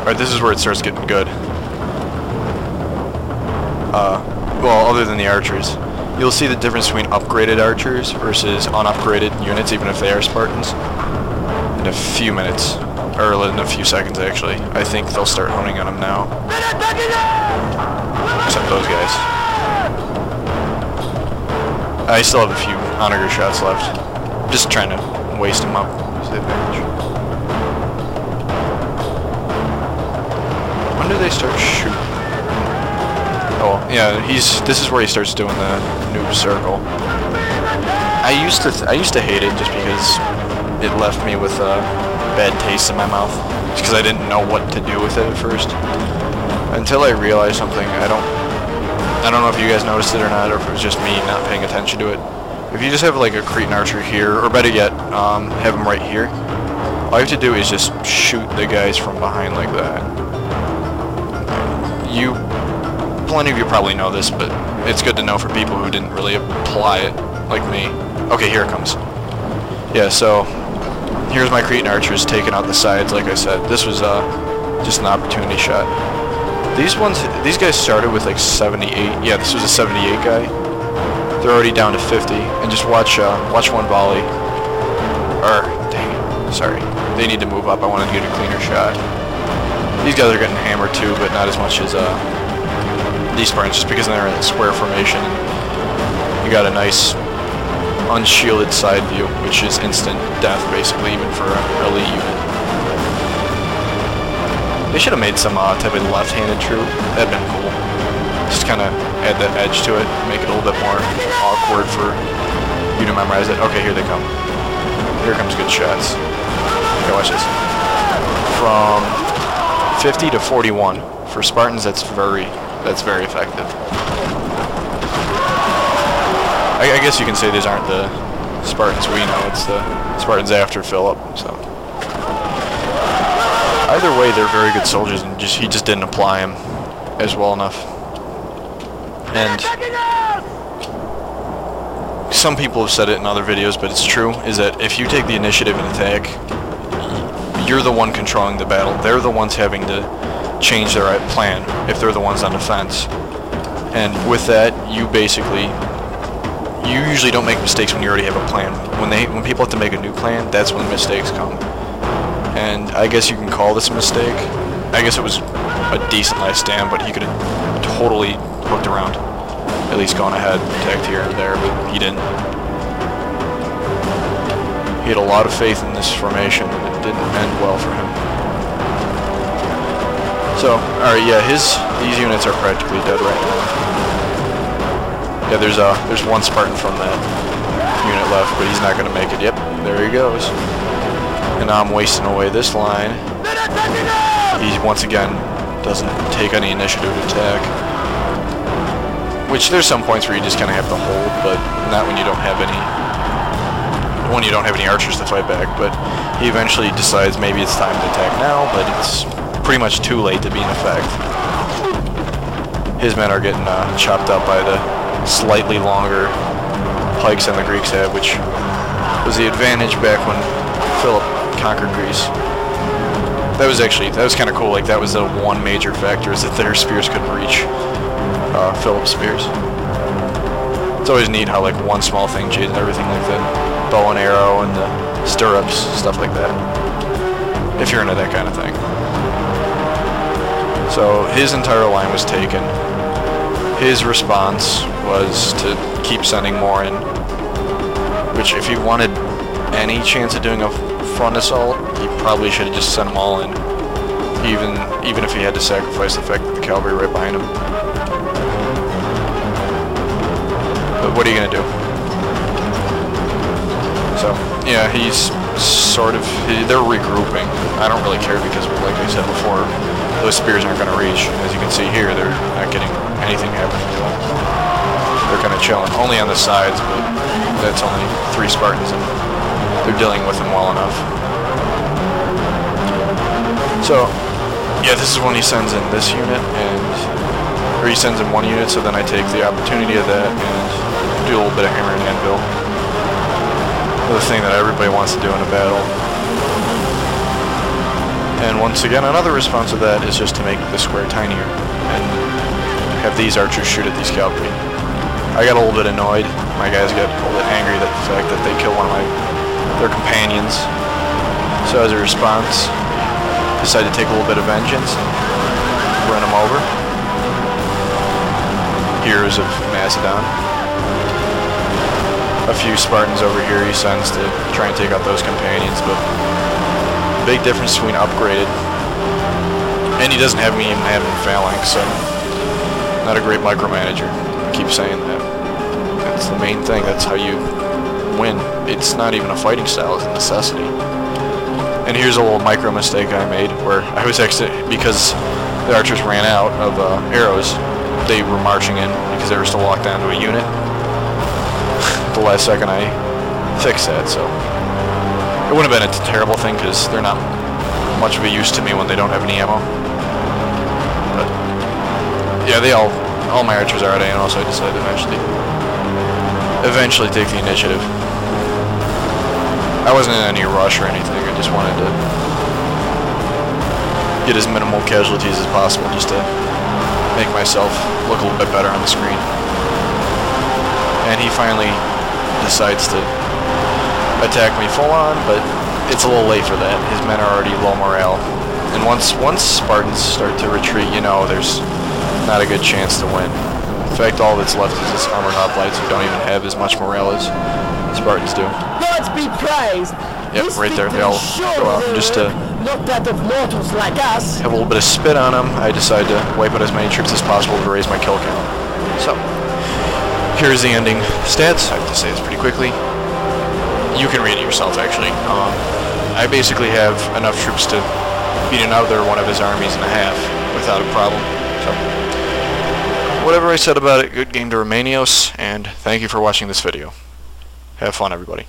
Alright, this is where it starts getting good. Well, other than the archers. You'll see the difference between upgraded archers versus unupgraded units, even if they are Spartans, in a few minutes. Or in a few seconds, actually. I think they'll start honing on them now. Except those guys. I still have a few onager shots left. Just trying to waste them up. Use the advantage. When do they start shooting? Oh, yeah, this is where he starts doing the noob circle. I used to hate it just because it left me with a bad taste in my mouth. Just because I didn't know what to do with it at first. Until I realized something. I don't know if you guys noticed it or not, or if it was just me not paying attention to it. If you just have like a Cretan archer here, or better yet, have him right here, all you have to do is just shoot the guys from behind like that. Plenty of you probably know this, but it's good to know for people who didn't really apply it, like me. Okay, here it comes. Yeah, so here's my Cretan archers taking out the sides, like I said. This was just an opportunity shot. These guys started with like 78. Yeah, this was a 78 guy. They're already down to 50, and just watch one volley. Or, dang it, sorry. They need to move up. I wanted to get a cleaner shot. These guys are getting hammered too, but not as much as these Spartans, just because they're in a square formation. You got a nice unshielded side view, which is instant death, basically, even for an elite unit. They should have made some type of left-handed troop. That'd been cool. Just kind of add that edge to it, make it a little bit more awkward for you to memorize it. Okay, here they come. Here comes good shots. Okay, watch this. From 50 to 41. For Spartans, that's very effective. I guess you can say these aren't the Spartans we know, it's the Spartans after Philip, so. Either way, they're very good soldiers, and he just didn't apply them as well enough. And some people have said it in other videos, but it's true, is that if you take the initiative and attack, you're the one controlling the battle. They're the ones having to change their plan if they're the ones on defense. And with that, you usually don't make mistakes when you already have a plan. When people have to make a new plan, that's when mistakes come. And I guess you can call this a mistake. I guess it was a decent last stand, but he could have totally hooked around. At least gone ahead, attacked here and there, but he didn't. He had a lot of faith in this formation, and it didn't end well for him. So, alright, yeah, these units are practically dead right now. Yeah, there's one Spartan from that unit left, but he's not going to make it. Yep, there he goes. And now I'm wasting away this line. He, once again, doesn't take any initiative to attack. Which, there's some points where you just kind of have to hold, but not when you don't have any archers to fight back. But he eventually decides maybe it's time to attack now, but it's pretty much too late to be in effect. His men are getting chopped up by the slightly longer pikes than the Greeks had, which was the advantage back when Philip conquered Greece. That was kind of cool. Like, that was the one major factor, is that their spears couldn't reach Philip's spears. It's always neat how like one small thing changes everything, like the bow and arrow and the stirrups, stuff like that. If you're into that kind of thing. So his entire line was taken. His response was to keep sending more in, which if he wanted any chance of doing a front assault, he probably should have just sent them all in, even if he had to sacrifice the fact that the cavalry right behind him. But what are you gonna do? So yeah, they're regrouping. I don't really care because, like I said before, those spears aren't gonna reach. As you can see here, they're not getting anything happening to them. They're kind of chilling, only on the sides, but that's only 3 Spartans, and they're dealing with them well enough. So, yeah, this is when he sends in this unit, or he sends in one unit, so then I take the opportunity of that and do a little bit of hammer and anvil. The thing that everybody wants to do in a battle. And once again, another response to that is just to make the square tinier and have these archers shoot at these cavalry. I got a little bit annoyed. My guys got a little bit angry at the fact that they killed one of their companions. So as a response, decided to take a little bit of vengeance and run them over. Heroes of Macedon. A few Spartans over here he sends to try and take out those companions, but big difference between upgraded, and he doesn't have me even having phalanx, so not a great micromanager. I keep saying that. That's the main thing. That's how you win. It's not even a fighting style, it's a necessity. And here's a little micro mistake I made where I was actually, because the archers ran out of arrows, they were marching in because they were still locked down to a unit. The last second I fixed that, so it wouldn't have been a terrible thing because they're not much of a use to me when they don't have any ammo. But yeah, all my archers are out of ammo, so I decided to eventually take the initiative. I wasn't in any rush or anything. I just wanted to get as minimal casualties as possible, just to make myself look a little bit better on the screen. And he finally decides to attack me full on, but it's a little late for that. His men are already low morale, and once Spartans start to retreat, you know there's not a good chance to win. In fact, all that's left is his armored hoplites who don't even have as much morale as Spartans do. Gods be praised. Yep, right there. They all go out. And just to not that of mortals like us. have a little bit of spit on them, I decide to wipe out as many troops as possible to raise my kill count. So here's the ending stats. I have to say this pretty quickly. You can read it yourself, actually. I basically have enough troops to beat another one of his armies in half without a problem. So whatever I said about it, good game to Romanios, and thank you for watching this video. Have fun, everybody.